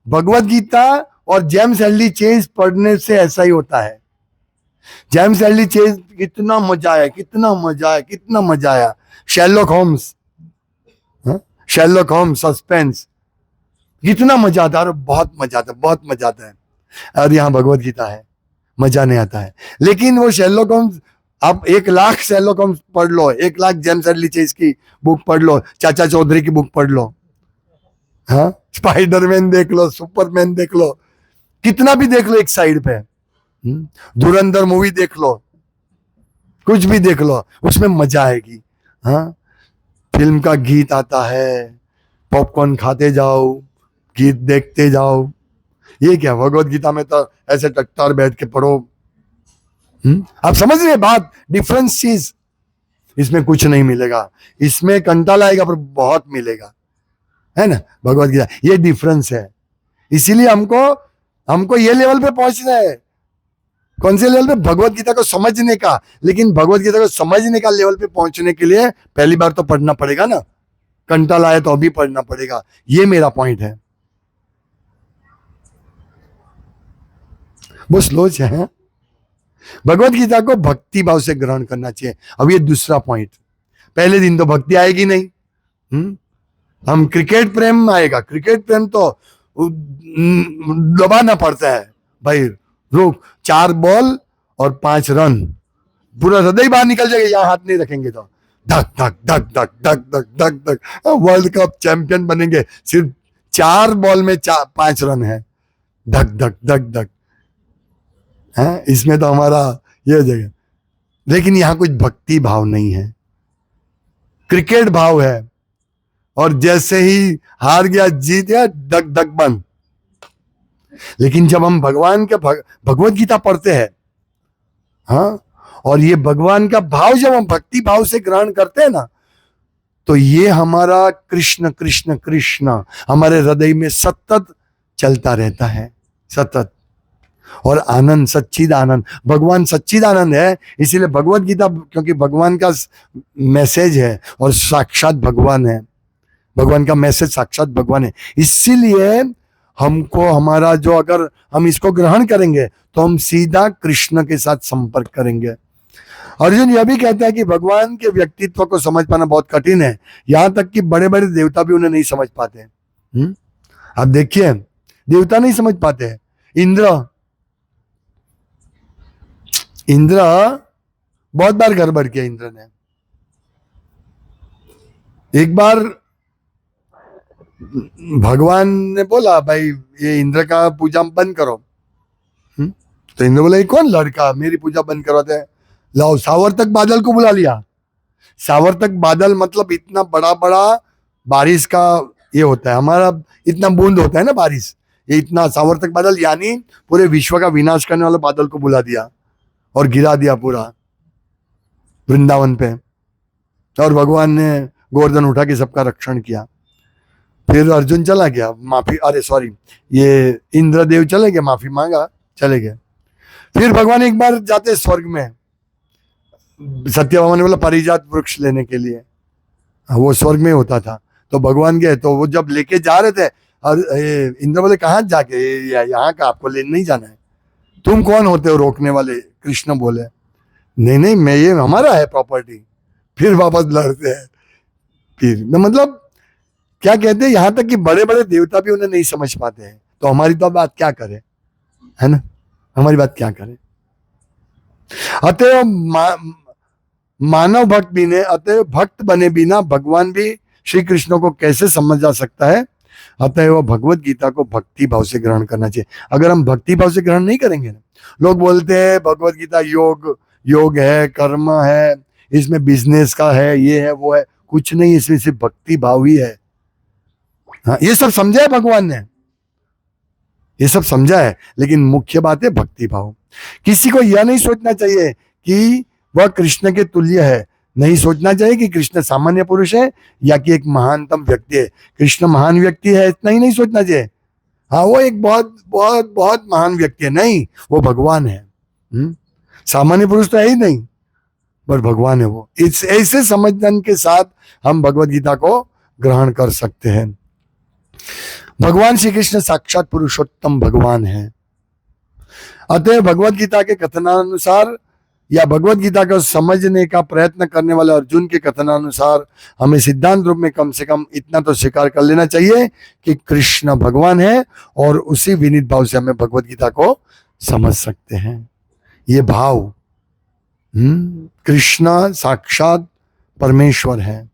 [SPEAKER 1] भगवत गीता और जेम्स एल्डी चेज पढ़ने से ऐसा ही होता है। जेम्स एल्डी चेज कितना मजा आया। शेरलॉक होम्स सस्पेंस, कितना मजा आता है, बहुत मजा आता है। और यहाँ भगवत गीता है, मजा नहीं आता है। लेकिन वो शेरलॉक होम्स, आप 1,00,000 शेरलॉक होम्स पढ़ लो, 1,00,000 जेम्स एडली चेज की बुक पढ़ लो, चाचा चौधरी की बुक पढ़ लो, हाँ स्पाइडरमैन देख लो, सुपरमैन देख लो, कितना भी देख लो एक साइड पे, धुरंधर मूवी देख लो, कुछ भी देख लो, उसमें मजा आएगी। हाँ फिल्म का गीत आता है, पॉपकॉर्न खाते जाओ, गीत देखते जाओ। ये क्या भगवत गीता में तो ऐसे टट्टार बैठ के पढ़ो। आप समझ रहे बात, डिफरेंस चीज। इसमें कुछ नहीं मिलेगा, इसमें कंटाला आएगा पर बहुत मिलेगा, है ना भगवत गीता, ये डिफरेंस है। इसीलिए हमको ये लेवल पे पहुंचना है। कौन से लेवल पे? भगवत गीता को समझने का। लेकिन भगवत गीता को समझने का लेवल पे पहुंचने के लिए पहली बार तो पढ़ना पड़ेगा ना, कंटाला आए तो अभी पढ़ना पड़ेगा। ये मेरा पॉइंट है। वो स्लो है। भगवत गीता को भक्ति भाव से ग्रहण करना चाहिए। अब ये दूसरा पॉइंट, पहले दिन तो भक्ति आएगी नहीं। हम क्रिकेट प्रेम आएगा, क्रिकेट प्रेम तो दबाना पड़ता है भाई, रुक 4 बॉल और 5 रन, पूरा हृदय बाहर निकल जाएगा, यहाँ हाथ नहीं रखेंगे तो धक धक धक धक धक धक धक धक, वर्ल्ड कप चैंपियन बनेंगे, सिर्फ 4 बॉल में 5 रन है, धक धक धक धक है, इसमें तो हमारा ये हो जाएगा। लेकिन यहां कुछ भक्ति भाव नहीं है, क्रिकेट भाव है। और जैसे ही हार गया जीत गया, धक धक बंद। लेकिन जब हम भगवान के भगवत गीता पढ़ते हैं, हाँ, और ये भगवान का भाव जब हम भक्ति भाव से ग्रहण करते हैं ना, तो ये हमारा कृष्ण कृष्ण कृष्ण हमारे हृदय में सतत चलता रहता है, सतत। और आनंद, सच्चिद आनंद, भगवान सच्चिद आनंद है। इसीलिए भगवत गीता, क्योंकि भगवान का मैसेज है और साक्षात भगवान है, भगवान का मैसेज साक्षात भगवान है। इसीलिए हमको हमारा जो, अगर हम इसको ग्रहण करेंगे तो हम सीधा कृष्ण के साथ संपर्क करेंगे। अर्जुन यह भी कहता है कि भगवान के व्यक्तित्व को समझ पाना बहुत कठिन है, यहां तक कि बड़े बड़े देवता भी उन्हें नहीं समझ पाते। आप देखिए, देवता नहीं समझ पाते। इंद्र बहुत बार गड़बड़ किया। इंद्र ने एक बार, भगवान ने बोला भाई ये इंद्र का पूजा बंद करो। तो इंद्र बोला, ये कौन लड़का मेरी पूजा बंद करवाते हैं, लाओ सावर्तक बादल को बुला लिया। सावर्तक बादल मतलब इतना बड़ा बड़ा बारिश का ये होता है, हमारा इतना बूंद होता है ना बारिश, ये इतना सावर्तक बादल, यानी पूरे विश्व का विनाश करने वाला बादल को बुला दिया और गिरा दिया पूरा वृंदावन पे। और भगवान ने गोवर्धन उठा के सबका रक्षण किया। फिर अर्जुन चला गया, माफी, अरे सॉरी, ये इंद्रदेव चले गए, माफी मांगा, चले गए। फिर भगवान एक बार जाते स्वर्ग में, सत्यभामा ने बोला पारिजात वृक्ष लेने के लिए, वो स्वर्ग में होता था। तो भगवान गए, तो वो जब लेके जा रहे थे, और इंद्र बोले कहाँ जाके, यहाँ का आपको लेने नहीं जाना है, तुम कौन होते हो रोकने वाले? कृष्ण बोले, नहीं नहीं, मैं ये हमारा है प्रॉपर्टी, फिर वापस लड़ते हैं। फिर मतलब क्या कहते हैं, यहां तक कि बड़े बड़े देवता भी उन्हें नहीं समझ पाते हैं, तो हमारी तो बात क्या करे, है ना, हमारी बात क्या करे। अतएव मानव भक्त भी ने, अतएव भक्त बने बिना भगवान भी श्री कृष्ण को कैसे समझ जा सकता है। अतएव भगवत गीता को भक्ति भाव से ग्रहण करना चाहिए। अगर हम भक्ति भाव से ग्रहण नहीं करेंगे ना, लोग बोलते हैं भगवत गीता योग योग है, कर्म है, इसमें बिजनेस का है, ये है वो है, कुछ नहीं, इसमें सिर्फ भक्ति भाव ही है। हाँ, ये सब समझा है भगवान ने, ये सब समझा है, लेकिन मुख्य बात है भक्ति भाव। किसी को यह नहीं सोचना चाहिए कि वह कृष्ण के तुल्य है, नहीं सोचना चाहिए कि कृष्ण सामान्य पुरुष है या कि एक महानतम व्यक्ति है। कृष्ण महान व्यक्ति है इतना ही नहीं सोचना चाहिए, हाँ वो एक बहुत बहुत बहुत महान व्यक्ति है, नहीं, वो भगवान है। सामान्य पुरुष तो है ही नहीं, पर भगवान है वो। इस ऐसे समझन के साथ हम भगवत गीता को ग्रहण कर सकते हैं। भगवान श्री कृष्ण साक्षात पुरुषोत्तम भगवान है। अतः भगवत गीता के कथनानुसार या भगवत गीता को समझने का प्रयत्न करने वाले अर्जुन के कथनानुसार हमें सिद्धांत रूप में कम से कम इतना तो स्वीकार कर लेना चाहिए कि कृष्ण भगवान है, और उसी विनीत भाव से हमें भगवत गीता को समझ सकते हैं। ये भाव, कृष्ण साक्षात परमेश्वर है।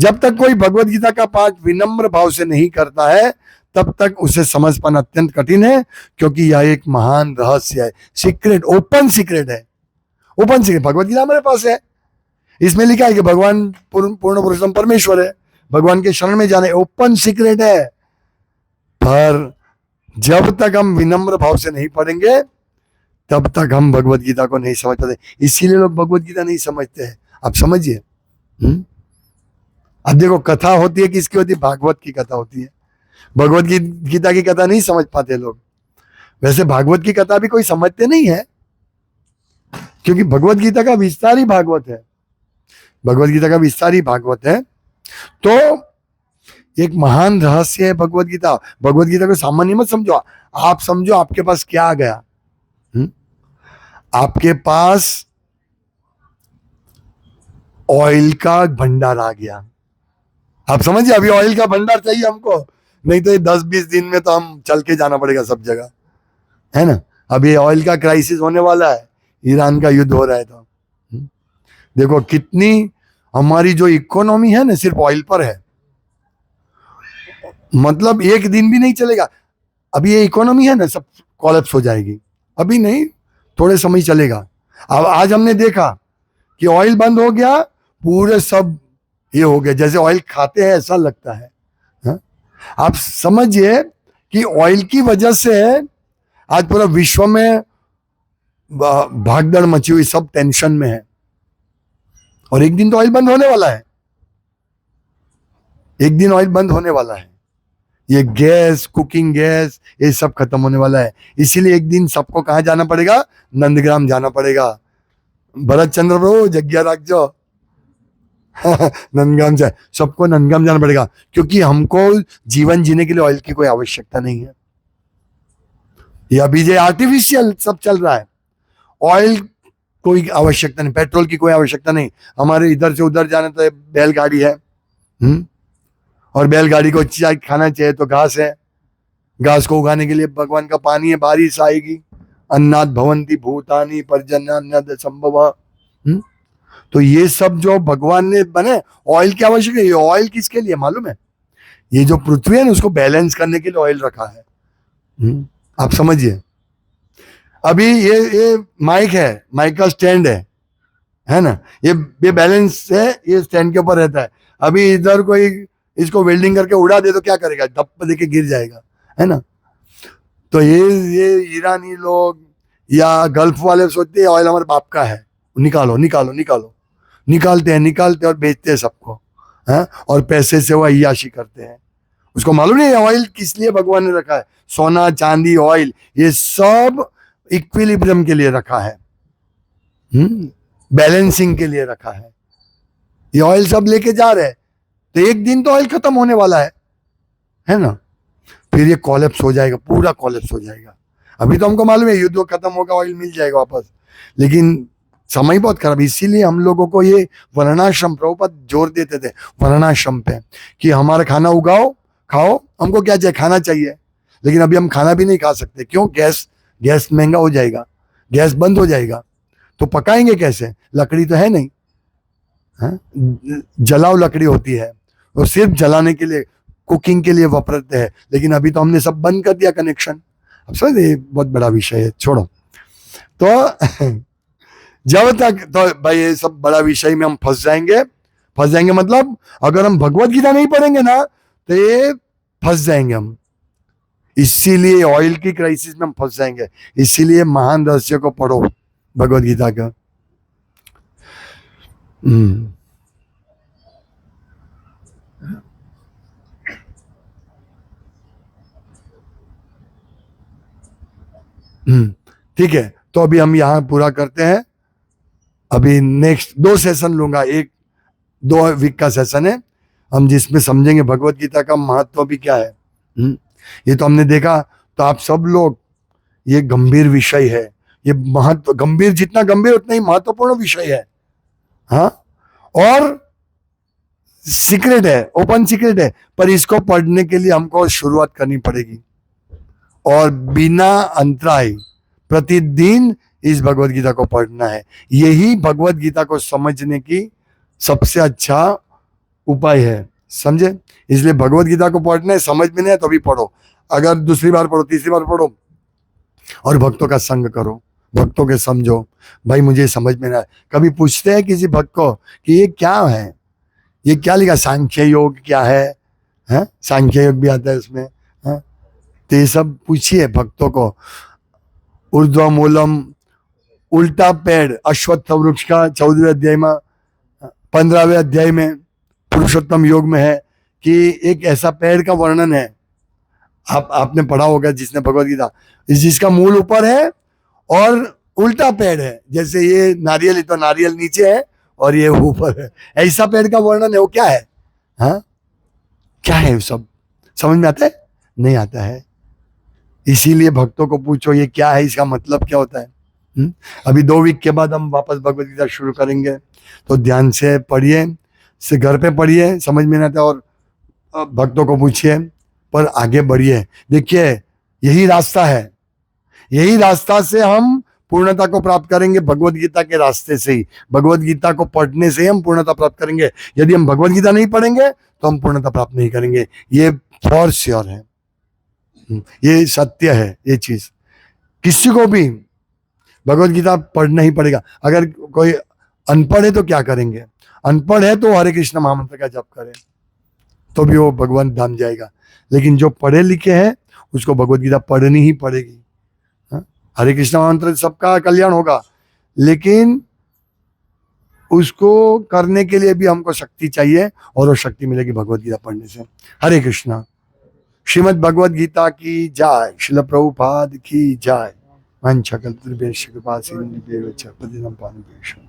[SPEAKER 1] जब तक कोई भगवत गीता का पाठ विनम्र भाव से नहीं करता है, तब तक उसे समझ पाना अत्यंत कठिन है, क्योंकि यह एक महान रहस्य है, सीक्रेट, ओपन सीक्रेट है। ओपन सीक्रेट भगवत गीता हमारे पास है, इसमें लिखा है कि भगवान पूर्ण पुरुषोत्तम परमेश्वर है, भगवान के शरण में जाने, ओपन सीक्रेट है। पर जब तक हम विनम्र भाव से नहीं पढ़ेंगे, तब तक हम भगवत गीता को नहीं समझ पाते। इसीलिए लोग भगवत गीता नहीं समझते हैं। आप समझिए, अब देखो कथा होती है, किसकी होती है, भागवत की कथा होती है। भगवत गीता की कथा नहीं समझ पाते लोग। वैसे भागवत की कथा भी कोई समझते नहीं है, क्योंकि भगवत गीता का विस्तार ही भागवत है, भगवत गीता का विस्तार ही भागवत है। तो एक महान रहस्य है भगवत गीता। भगवत गीता को सामान्य मत समझो, आप समझो आपके पास क्या आ गया। आपके पास ऑयल का भंडार आ गया। आप समझिए, अभी ऑयल का भंडार चाहिए हमको, नहीं तो ये 10-20 दिन में तो हम चल के जाना पड़ेगा सब जगह, है ना। अभी ऑयल का क्राइसिस होने वाला है, ईरान का युद्ध हो रहा है। तो देखो कितनी हमारी जो इकोनॉमी है ना, सिर्फ ऑयल पर है। मतलब एक दिन भी नहीं चलेगा, अभी ये इकोनॉमी है ना, सब कोलैप्स हो जाएगी। अभी नहीं, थोड़े समय चलेगा। अब आज हमने देखा कि ऑयल बंद हो गया, पूरे सब ये हो गया, जैसे ऑयल खाते हैं ऐसा लगता है। हा? आप समझिए कि ऑयल की वजह से आज पूरा विश्व में भागदड़ मची हुई, सब टेंशन में है। और एक दिन तो ऑयल बंद होने वाला है, एक दिन ऑयल बंद होने वाला है। ये गैस, कुकिंग गैस, ये सब खत्म होने वाला है। इसीलिए एक दिन सबको कहाँ जाना पड़ेगा, नंदग्राम जाना पड़ेगा। भरत चंद्र प्रभु जग्या रख जो नंदग्राम जाए, सबको नंदग्राम जाना पड़ेगा, क्योंकि हमको जीवन जीने के लिए ऑयल की कोई आवश्यकता नहीं है। ये अभी जो आर्टिफिशियल सब चल रहा है, ऑयल कोई आवश्यकता नहीं, पेट्रोल की कोई आवश्यकता नहीं। हमारे इधर से उधर जाने तो बैलगाड़ी है, और बैलगाड़ी को चाय खाना चाहिए तो घास है, घास को उगाने के लिए भगवान का पानी है, बारिश आएगी। अन्नाद भवंती भूतानी पर्जन्याद संभव। तो ये सब जो भगवान ने बने, ऑयल की आवश्यक है। ये ऑयल किसके लिए मालूम है, ये जो पृथ्वी है ना, उसको बैलेंस करने के लिए ऑयल रखा है। आप समझिए, अभी ये माइक है, माइक का स्टैंड है ना, ये बैलेंस है, ये स्टैंड के ऊपर रहता है। अभी इधर कोई इसको वेल्डिंग करके उड़ा दे तो क्या करेगा, धप्प देके गिर जाएगा, है ना। तो ये ईरानी लोग या गल्फ वाले सोचते हैं ऑयल हमारे बाप का है, निकालो निकालो निकालो, निकालते हैं और बेचते हैं सबको, है, और पैसे से वो अय्याशी करते हैं। उसको मालूम नहीं ऑयल किस लिए भगवान ने रखा है। सोना चांदी ऑयल ये सब इक्विलिब्रियम के लिए रखा है, बैलेंसिंग के लिए रखा है। ये ऑयल सब लेके जा रहे हैं, तो एक दिन तो ऑयल खत्म होने वाला है ना, फिर ये कोलैप्स हो जाएगा, पूरा कोलैप्स हो जाएगा। अभी तो हमको मालूम है युद्ध खत्म होगा, ऑयल मिल जाएगा वापस, लेकिन समय बहुत खराब, इसीलिए हम लोगों को ये वर्णाश्रम, प्रभुपाद जोर देते थे वर्णाश्रम पे कि हमारा खाना उगाओ, खाओ, हमको क्या चाहिए, खाना चाहिए। लेकिन अभी हम खाना भी नहीं खा सकते, क्यों? गैस, गैस महंगा हो जाएगा, गैस बंद हो जाएगा, तो पकाएंगे कैसे? लकड़ी तो है नहीं, हाँ? जलाओ लकड़ी होती है, वो सिर्फ जलाने के लिए, कुकिंग के लिए वापरते हैं। लेकिन अभी तो हमने सब बंद कर दिया कनेक्शन। अब समझ, ये बहुत बड़ा विषय है, छोड़ो। तो जब तक, तो भाई ये सब बड़ा विषय में हम फंस जाएंगे, फंस जाएंगे मतलब अगर हम भगवत गीता नहीं पढ़ेंगे ना तो ये फंस जाएंगे हम। इसीलिए ऑयल की क्राइसिस में हम फंस जाएंगे। इसीलिए महान रहस्य को पढ़ो, भगवत गीता का। ठीक है, तो अभी हम यहां पूरा करते हैं। अभी नेक्स्ट 2 सेशन लूंगा, एक 2 वीक का सेशन है हम, जिसमें समझेंगे भगवत गीता का महत्व भी क्या है। ये तो हमने देखा, तो आप सब लोग, ये गंभीर विषय है, ये महत्व गंभीर, जितना गंभीर उतना ही महत्वपूर्ण विषय है। हाँ, और सीक्रेट है, ओपन सीक्रेट है, पर इसको पढ़ने के लिए हमको शुरुआत करनी पड़ेगी, और बिना अंतराय प्रतिदिन इस भगवत गीता को पढ़ना है। यही भगवत गीता को समझने की सबसे अच्छा उपाय है, समझे? इसलिए भगवत गीता को पढ़ना है, समझ में नहीं है तो भी पढ़ो, अगर दूसरी बार पढ़ो, तीसरी बार पढ़ो, और भक्तों का संग करो, भक्तों के समझो। भाई मुझे समझ में ना आए, कभी पूछते हैं किसी भक्त को कि ये क्या है, ये क्या लिखा, सांख्य योग क्या है? सांख्य योग भी आता है उसमें, है? तो ये सब पूछिए भक्तों को। ऊर्ध्व मूलम, उल्टा पेड़, अश्वत्थ वृक्ष का 14वें अध्याय में, 15वें अध्याय में पुरुषोत्तम योग में है कि एक ऐसा पेड़ का वर्णन है, आपने पढ़ा होगा जिसने भगवत गीता, जिसका मूल ऊपर है और उल्टा पेड़ है, जैसे ये नारियल है तो नारियल नीचे है और ये ऊपर है, ऐसा पेड़ का वर्णन है। वो क्या है? हाँ, क्या है? सब समझ में आता है? नहीं आता है। इसीलिए भक्तों को पूछो ये क्या है, इसका मतलब क्या होता है। अभी 2 वीक के बाद हम वापस भगवत गीता शुरू करेंगे, तो ध्यान से पढ़िए, से घर पे पढ़िए, समझ में नहीं आता और भक्तों को पूछिए, पर आगे बढ़िए। देखिए यही रास्ता है, यही रास्ता से हम पूर्णता को प्राप्त करेंगे, भगवत गीता के रास्ते से ही, भगवत गीता को पढ़ने से ही हम पूर्णता प्राप्त करेंगे। यदि हम भगवत गीता नहीं पढ़ेंगे तो हम पूर्णता प्राप्त नहीं करेंगे, ये फॉर श्योर है, ये सत्य है। ये चीज किसी को भी भगवत गीता पढ़ना ही पड़ेगा। अगर कोई अनपढ़ है तो क्या करेंगे? अनपढ़ है तो हरे कृष्ण महामंत्र का जप करें, तो भी वो भगवान धाम जाएगा। लेकिन जो पढ़े लिखे हैं उसको भगवत गीता पढ़नी ही पड़ेगी। हरे कृष्ण महामंत्र सबका कल्याण होगा, लेकिन उसको करने के लिए भी हमको शक्ति चाहिए, और वो शक्ति मिलेगी भगवत गीता पढ़ने से। हरे कृष्णा। श्रीमद् भगवत गीता की जय, श्रील प्रभुपाद की जय। वंशकल्पतरुभ्यश्च कृपा सिन्धुभ्यैव च पतितं पावनेभ्यो